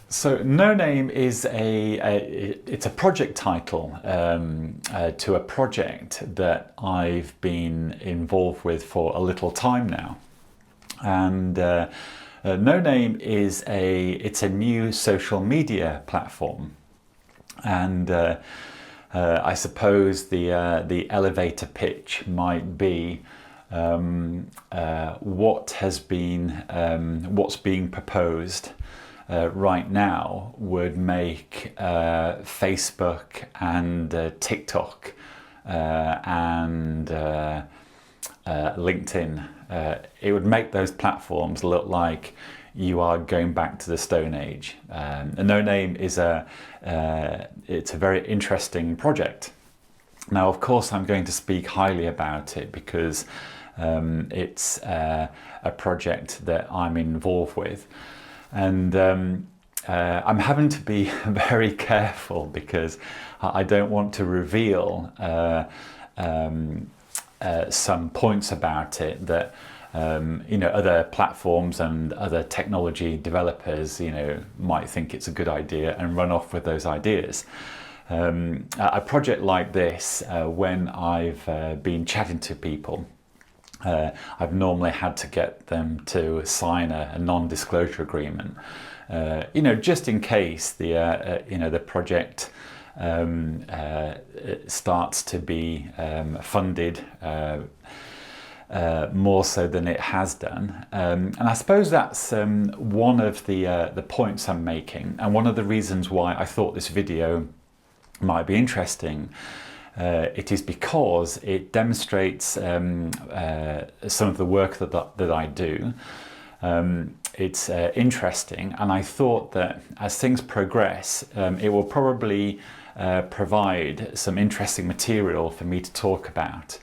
So No Name is it's a project title to a project that I've been involved with for a little time now, and No Name is it's a new social media platform, and I suppose the elevator pitch might be what's being proposed right now would make Facebook and TikTok and LinkedIn, it would make those platforms look like you are going back to the Stone Age. And No Name is it's a very interesting project. Now, of course, I'm going to speak highly about it because it's a project that I'm involved with. And I'm having to be very careful because I don't want to reveal some points about it that other platforms and other technology developers might think it's a good idea and run off with those ideas. A project like this, when I've been chatting to people, I've normally had to get them to sign a non-disclosure agreement, just in case the project starts to be funded more so than it has done. And I suppose that's one of the points I'm making, and one of the reasons why I thought this video might be interesting. It is because it demonstrates some of the work that I do. It's interesting, and I thought that as things progress, it will probably provide some interesting material for me to talk about.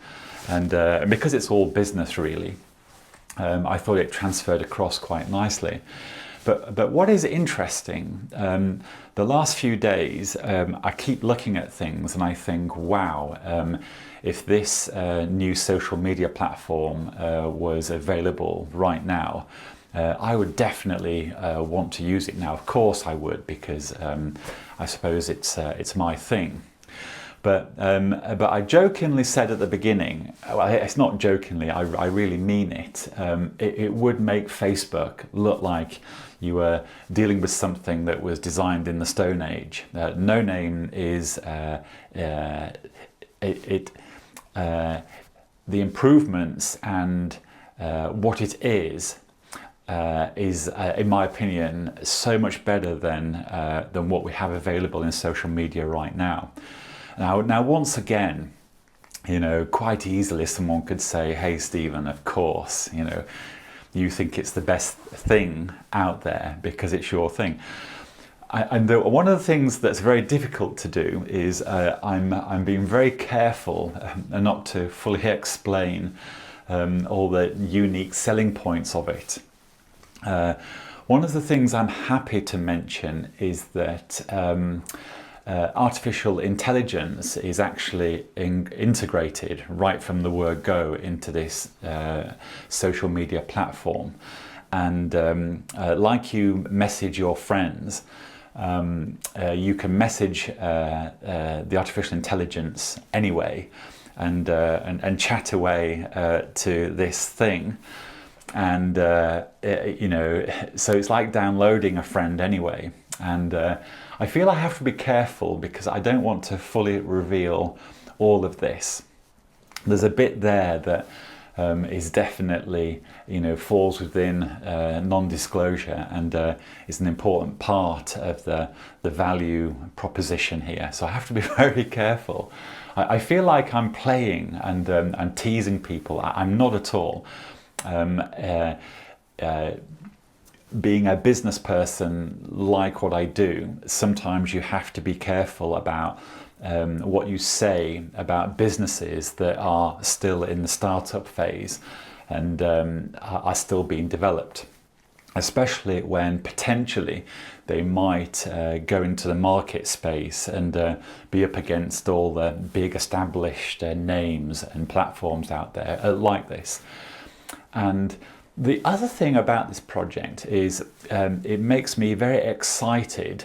And because it's all business really, I thought it transferred across quite nicely. But what is interesting, the last few days, I keep looking at things and I think, wow, if this new social media platform was available right now, I would definitely want to use it now. Of course I would, because I suppose it's my thing. But I jokingly said at the beginning, well, it's not jokingly, I really mean it. It would make Facebook look like you were dealing with something that was designed in the Stone Age. No Name is the improvements and what it is in my opinion, so much better than what we have available in social media right now. Now, once again, quite easily someone could say, hey, Stephen, of course, you think it's the best thing out there because it's your thing. And one of the things that's very difficult to do is I'm being very careful not to fully explain all the unique selling points of it. One of the things I'm happy to mention is that artificial intelligence is actually integrated right from the word go into this social media platform. And like you message your friends, you can message the artificial intelligence anyway and chat away to this thing. And so it's like downloading a friend anyway. And I feel I have to be careful because I don't want to fully reveal all of this. There's a bit there that is definitely, falls within non-disclosure and is an important part of the value proposition here. So I have to be very careful. I feel like I'm playing and teasing people. I'm not at all. Being a business person like what I do, sometimes you have to be careful about what you say about businesses that are still in the startup phase and are still being developed, especially when potentially they might go into the market space and be up against all the big established names and platforms out there like this. And The other thing about this project is it makes me very excited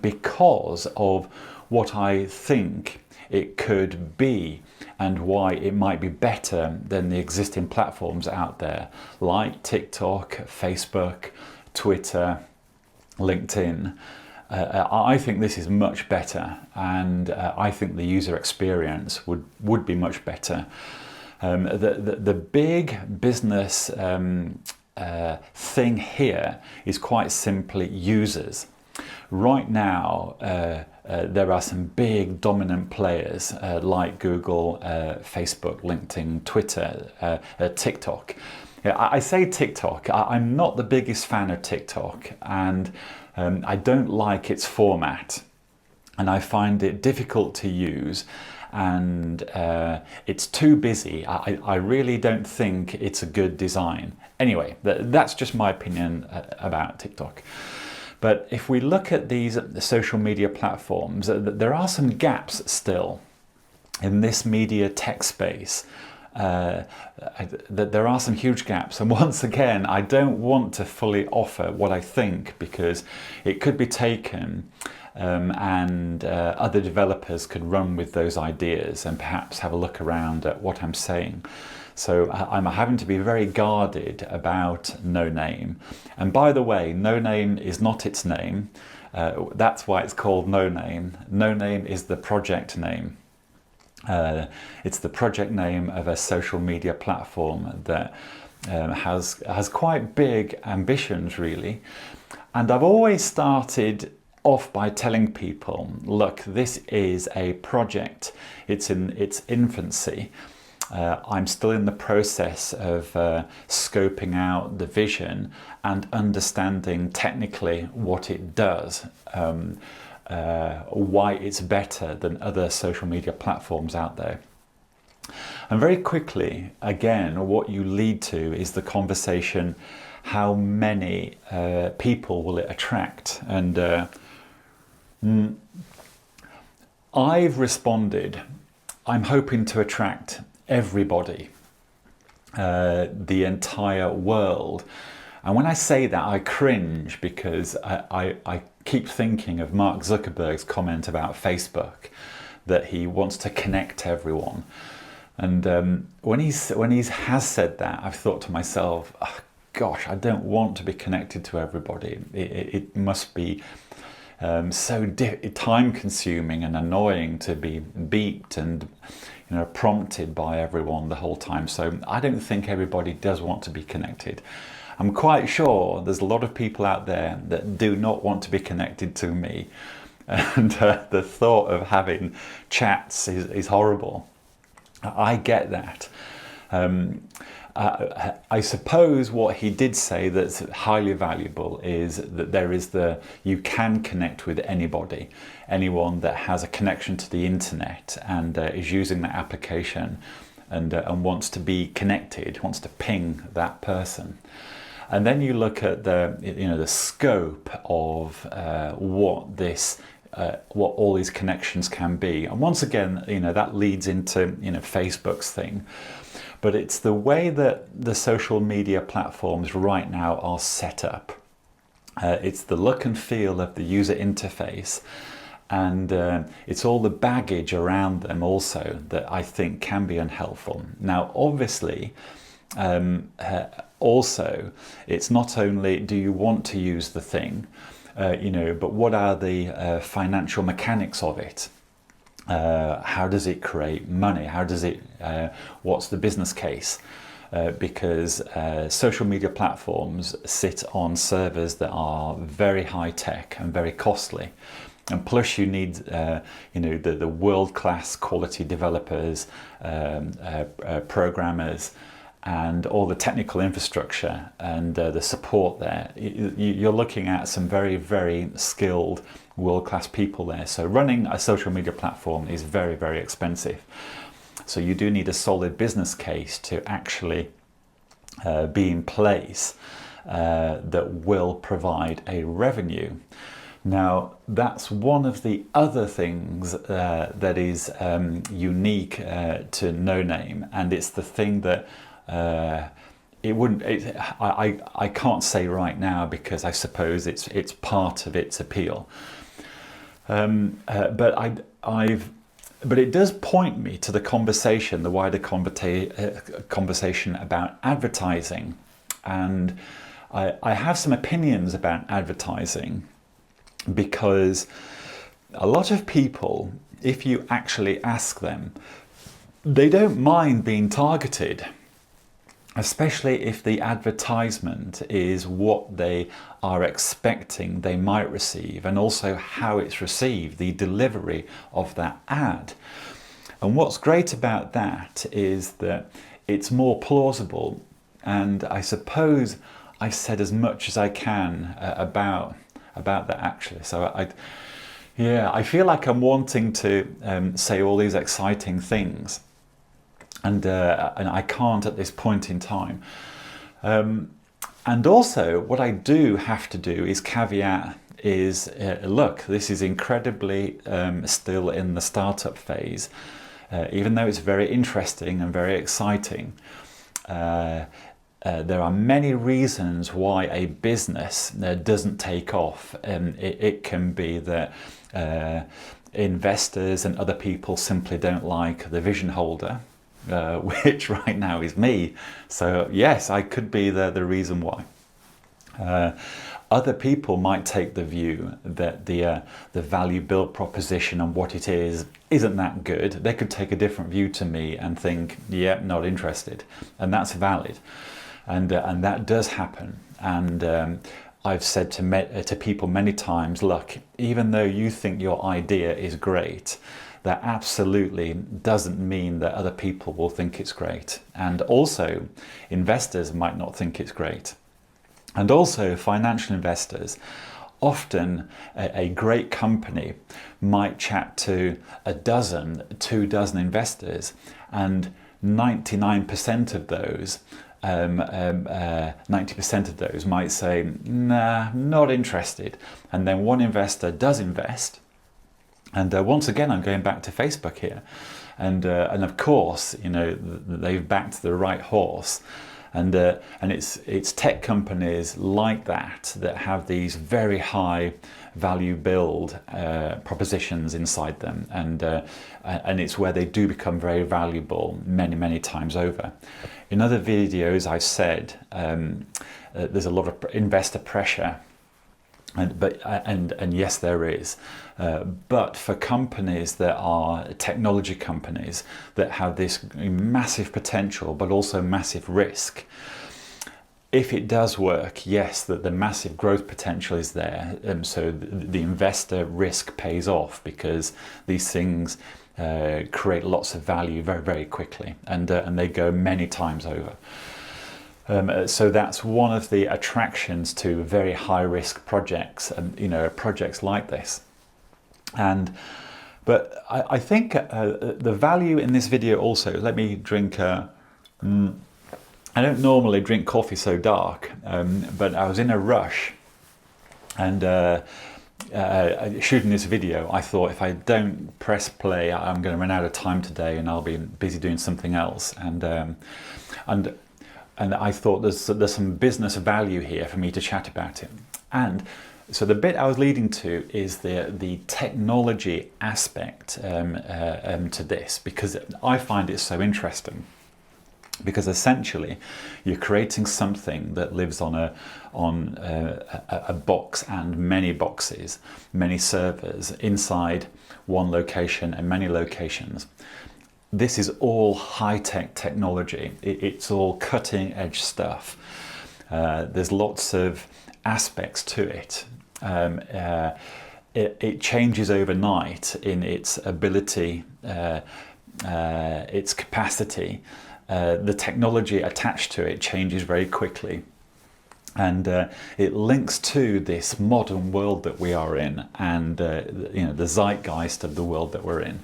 because of what I think it could be and why it might be better than the existing platforms out there like TikTok, Facebook, Twitter, LinkedIn. I think this is much better, and I think the user experience would be much better. The big business thing here is quite simply users. Right now, there are some big dominant players like Google, Facebook, LinkedIn, Twitter, TikTok. I say TikTok, I'm not the biggest fan of TikTok, and I don't like its format, and I find it difficult to use, and it's too busy. I really don't think it's a good design. Anyway, that's just my opinion about TikTok. But if we look at these social media platforms, there are some gaps still in this media tech space. There are some huge gaps, and once again, I don't want to fully offer what I think, because it could be taken and other developers could run with those ideas and perhaps have a look around at what I'm saying. So I'm having to be very guarded about Noname. And by the way, Noname is not its name. That's why it's called Noname. Noname is the project name. It's the project name of a social media platform that has quite big ambitions, really. And I've always started off by telling people, look, this is a project. It's in its infancy. I'm still in the process of scoping out the vision and understanding technically what it does. Why it's better than other social media platforms out there. And very quickly, again, what you lead to is the conversation, how many people will it attract? And I've responded, I'm hoping to attract everybody, the entire world. And when I say that, I cringe, because I keep thinking of Mark Zuckerberg's comment about Facebook, that he wants to connect everyone. And when he has said that, I've thought to myself, oh, gosh, I don't want to be connected to everybody. It must be so time-consuming and annoying to be beeped and prompted by everyone the whole time. So I don't think everybody does want to be connected. I'm quite sure there's a lot of people out there that do not want to be connected to me. And the thought of having chats is horrible. I get that. I suppose what he did say that's highly valuable is that you can connect with anybody, anyone that has a connection to the internet and is using that application and wants to be connected, wants to ping that person. And then you look at the scope of what all these connections can be. And once again, that leads into Facebook's thing. But it's the way that the social media platforms right now are set up. It's the look and feel of the user interface, and it's all the baggage around them also that I think can be unhelpful. Now, obviously, also, it's not only do you want to use the thing, but what are the financial mechanics of it? How does it create money? How does it? What's the business case? Because social media platforms sit on servers that are very high tech and very costly, and plus you need the world-class quality developers, programmers, and all the technical infrastructure and the support there. You're looking at some very, very skilled world-class people there. So running a social media platform is very, very expensive. So you do need a solid business case to actually be in place that will provide a revenue. Now, that's one of the other things that is unique to Noname, and it's the thing that it wouldn't. I can't say right now because I suppose it's part of its appeal. But it does point me to the conversation, the wider conversation about advertising, and I have some opinions about advertising because a lot of people, if you actually ask them, they don't mind being targeted, especially if the advertisement is what they are expecting they might receive, and also how it's received, the delivery of that ad. And what's great about that is that it's more plausible, and I suppose I've said as much as I can about that actually. So I feel like I'm wanting to say all these exciting things, and I can't at this point in time. And also, what I do have to do is caveat is, look, this is incredibly still in the startup phase, even though it's very interesting and very exciting. There are many reasons why a business doesn't take off. It can be that investors and other people simply don't like the vision holder, which right now is me. So yes, I could be the reason why. Other people might take the view that the value build proposition and what it is isn't that good. They could take a different view to me and think, yeah, not interested, and that's valid, and that does happen. And I've said to people many times, look, even though you think your idea is great, that absolutely doesn't mean that other people will think it's great. And also, investors might not think it's great. And also, financial investors, often a great company might chat to 2 dozen investors, and 99% of those 90% of those might say, nah, not interested. And then one investor does invest. And once again, I'm going back to Facebook here. And of course, you know, they've backed the right horse. And it's tech companies like that have these very high value build propositions inside them, and it's where they do become very valuable many times over. In other videos I've said there's a lot of investor pressure, and yes, there is, but for companies that are technology companies that have this massive potential but also massive risk, if it does work, yes, that the massive growth potential is there, so the investor risk pays off because these things create lots of value very quickly, and they go many times over. So that's one of the attractions to very high-risk projects, you know, projects like this. But I think the value in this video also. Let me drink. I don't normally drink coffee so dark, but I was in a rush, and shooting this video, I thought if I don't press play, I'm going to run out of time today, and I'll be busy doing something else. And I thought there's some business value here for me to chat about it. And so the bit I was leading to is the technology aspect to this, because I find it so interesting. Because essentially, you're creating something that lives on a box and many boxes, many servers inside one location and many locations. This is all high-tech technology. It's all cutting-edge stuff. There's lots of aspects to it. It changes overnight in its ability, its capacity. The technology attached to it changes very quickly. And it links to this modern world that we are in, and you know, the zeitgeist of the world that we're in.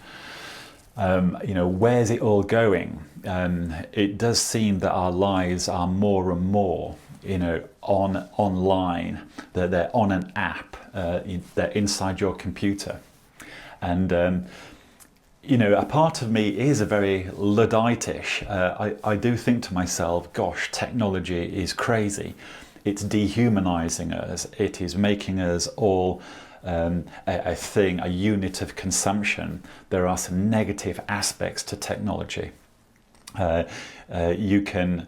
You know, where's it all going? It does seem that our lives are more and more, you know, online. They're on an app. They're inside your computer, and you know, a part of me is a very Luddite-ish. I do think to myself, gosh, technology is crazy. It's dehumanizing us. It is making us all a thing, a unit of consumption. There are some negative aspects to technology. We can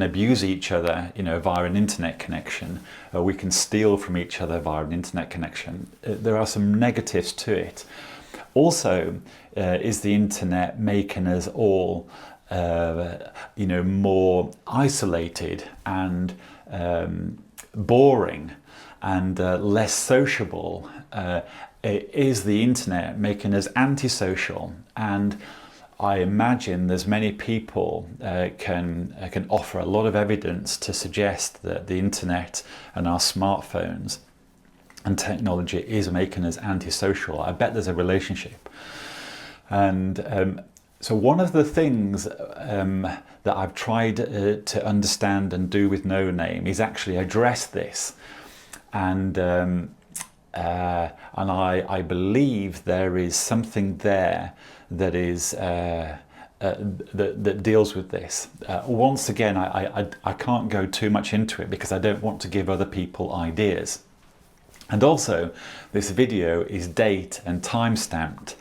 abuse each other, you know, via an internet connection. We can steal from each other via an internet connection. There are some negatives to it. Also, is the internet making us all, you know, more isolated and boring and less sociable? Is the internet making us antisocial? And I imagine there's many people can offer a lot of evidence to suggest that the internet and our smartphones and technology is making us antisocial. I bet there's a relationship. And so one of the things that I've tried to understand and do with No Name is actually address this. And I believe there is something there that is that deals with this. Once again, I can't go too much into it because I don't want to give other people ideas. And also, this video is date and time stamped.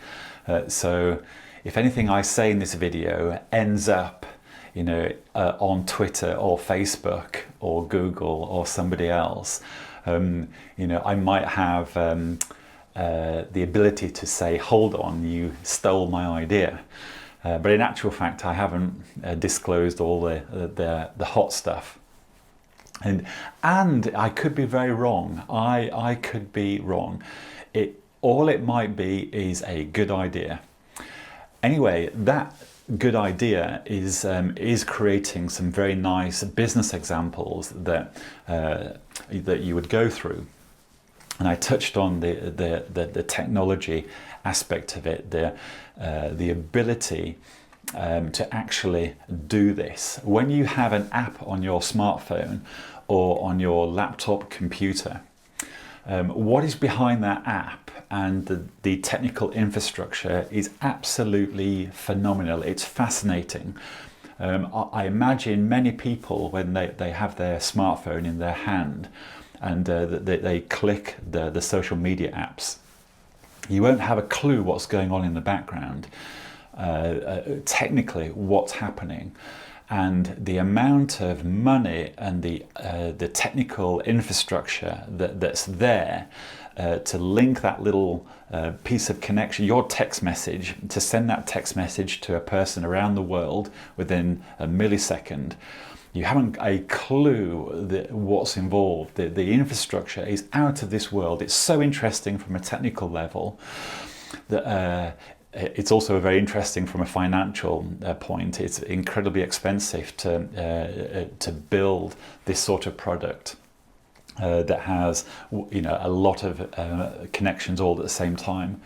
So if anything I say in this video ends up, you know, on Twitter or Facebook or Google or somebody else, you know, I might have the ability to say, hold on, you stole my idea. But in actual fact, I haven't disclosed all the hot stuff. And I could be very wrong. I could be wrong. All it might be is a good idea. Anyway, that good idea is creating some very nice business examples that that you would go through. And I touched on the technology aspect of it, the ability to actually do this. When you have an app on your smartphone or on your laptop computer, what is behind that app and the technical infrastructure is absolutely phenomenal. It's fascinating. I imagine many people, when they have their smartphone in their hand and they click the social media apps, you won't have a clue what's going on in the background. Technically what's happening, and the amount of money and the technical infrastructure that's there to link that little piece of connection, your text message, to send that text message to a person around the world within a millisecond. You haven't a clue what's involved. The infrastructure is out of this world. It's so interesting from a technical level that it's also very interesting from a financial point. It's incredibly expensive to build this sort of product that has, you know, a lot of connections all at the same time.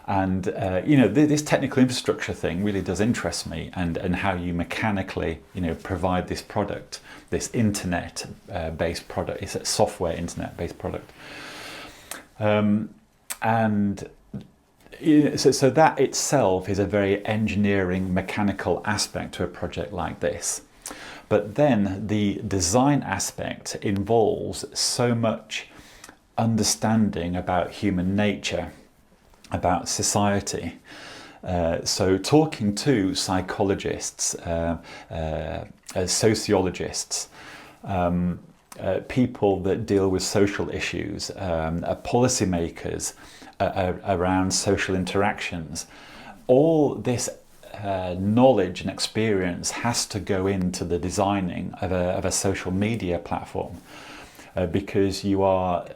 And you know, this technical infrastructure thing really does interest me, and how you mechanically, you know, provide this product, this internet based product. It's a software internet based product, and so that itself is a very engineering, mechanical aspect to a project like this. But then the design aspect involves so much understanding about human nature, about society. So talking to psychologists, sociologists, people that deal with social issues, policymakers, around social interactions, all this knowledge and experience has to go into the designing of a social media platform, because you are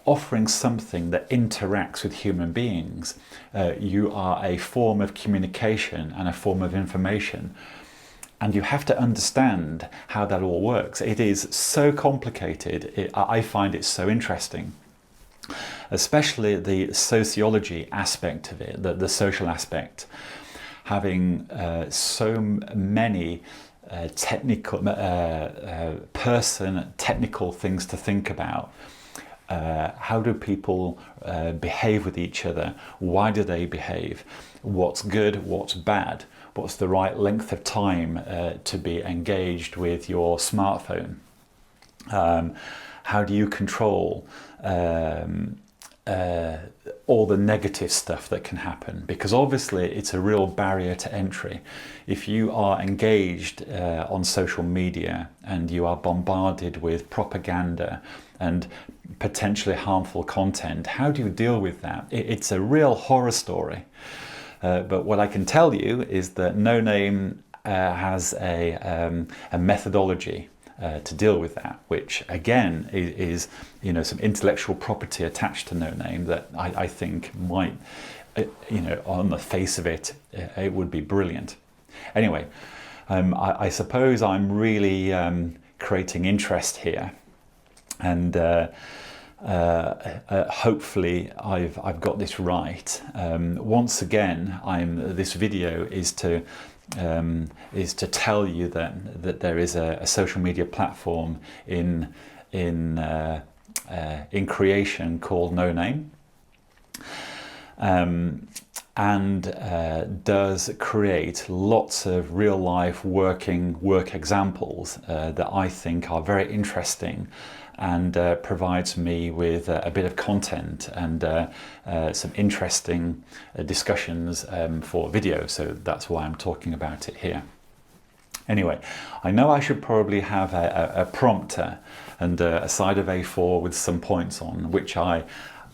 offering something that interacts with human beings. You are a form of communication and a form of information, and you have to understand how that all works. It is so complicated. I find it so interesting, especially the sociology aspect of it, the social aspect, having so many technical things to think about. How do people behave with each other? Why do they behave? What's good? What's bad? What's the right length of time to be engaged with your smartphone? How do you control all the negative stuff that can happen? Because obviously it's a real barrier to entry. If you are engaged on social media and you are bombarded with propaganda and potentially harmful content, how do you deal with that? It's a real horror story. But what I can tell you is that No Name has a methodology to deal with that, which again is some intellectual property attached to No Name that I think might, on the face of it, it would be brilliant. Anyway, I suppose I'm really creating interest here, and hopefully I've got this right. Once again, this video is to tell you that there is a social media platform in creation called No Name, and does create lots of real life work examples that I think are very interesting, and provides me with a bit of content and some interesting discussions for video. So that's why I'm talking about it here. Anyway, I know I should probably have a prompter and a side of A4 with some points on, which I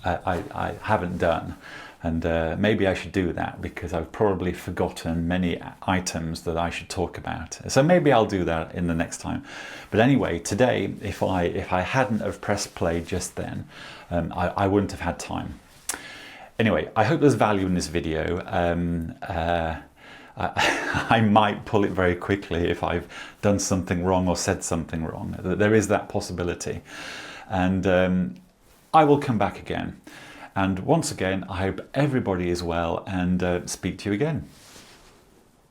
haven't done. And maybe I should do that, because I've probably forgotten many items that I should talk about. So maybe I'll do that in the next time. But anyway, today, if I hadn't have pressed play just then, I wouldn't have had time. Anyway, I hope there's value in this video. I might pull it very quickly if I've done something wrong or said something wrong. There is that possibility. And I will come back again. And once again, I hope everybody is well, and speak to you again.